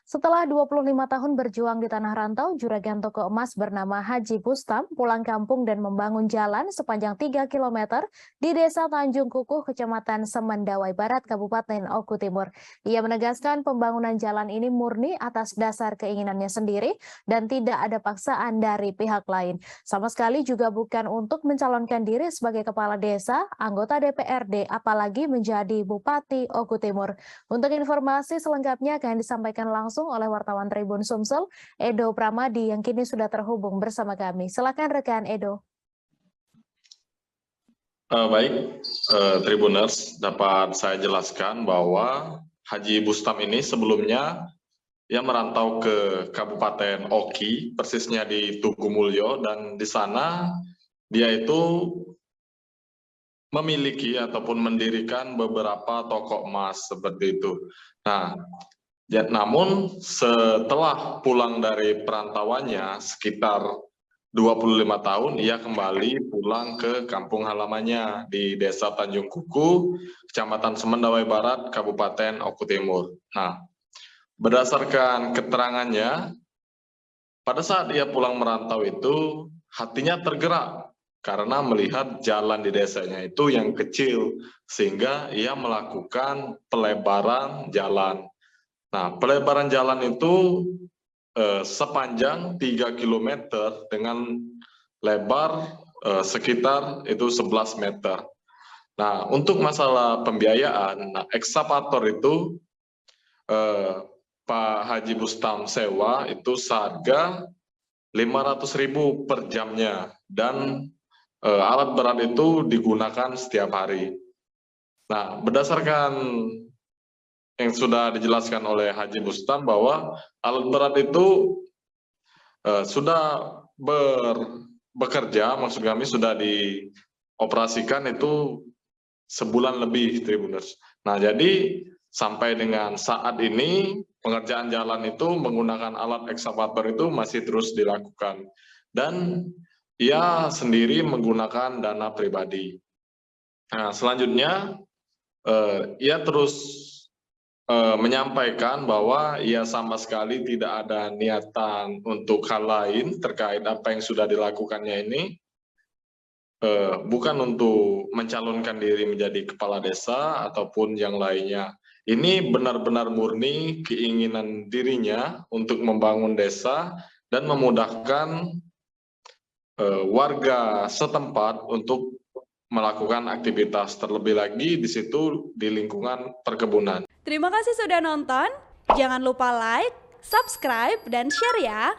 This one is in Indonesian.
Setelah 25 tahun berjuang di tanah rantau, juragan toko emas bernama Haji Bustam pulang kampung dan membangun jalan sepanjang 3 km di Desa Tanjung Kukuh, Kecamatan Semendawai Barat, Kabupaten Oku Timur. Ia menegaskan pembangunan jalan ini murni atas dasar keinginannya sendiri dan tidak ada paksaan dari pihak lain. Sama sekali juga bukan untuk mencalonkan diri sebagai kepala desa, anggota DPRD, apalagi menjadi Bupati Oku Timur. Untuk informasi selengkapnya akan disampaikan langsung oleh wartawan Tribun Sumsel, Edo Pramadi, yang kini sudah terhubung bersama kami. Silakan rekan Edo. Baik, Tribuners, dapat saya jelaskan bahwa Haji Bustam ini sebelumnya ia merantau ke Kabupaten Oki, persisnya di Tugumulyo, dan di sana dia itu memiliki ataupun mendirikan beberapa toko emas seperti itu. Nah, namun setelah pulang dari perantauannya sekitar 25 tahun, ia kembali pulang ke kampung halamannya di Desa Tanjung Kuku, Kecamatan Semendawai Barat, Kabupaten Oku Timur. Nah, berdasarkan keterangannya, pada saat ia pulang merantau itu, hatinya tergerak karena melihat jalan di desanya itu yang kecil, sehingga ia melakukan pelebaran jalan. Nah, pelebaran jalan itu sepanjang 3 km dengan lebar sekitar itu 11 meter. Nah, untuk masalah pembiayaan, ekskavator itu Pak Haji Bustam sewa itu seharga 500.000 per jamnya, dan alat berat itu digunakan setiap hari. Nah, berdasarkan yang sudah dijelaskan oleh Haji Bustam bahwa alat berat itu sudah bekerja, maksud kami sudah dioperasikan itu sebulan lebih, Tribuners. Nah, jadi sampai dengan saat ini pengerjaan jalan itu menggunakan alat ekskavator itu masih terus dilakukan, dan ia sendiri menggunakan dana pribadi. Nah, selanjutnya ia terus menyampaikan bahwa ia sama sekali tidak ada niatan untuk hal lain terkait apa yang sudah dilakukannya ini, bukan untuk mencalonkan diri menjadi kepala desa ataupun yang lainnya. Ini benar-benar murni keinginan dirinya untuk membangun desa dan memudahkan warga setempat untuk melakukan aktivitas, terlebih lagi di situ di lingkungan perkebunan. Terima kasih sudah nonton. Jangan lupa like, subscribe, dan share ya.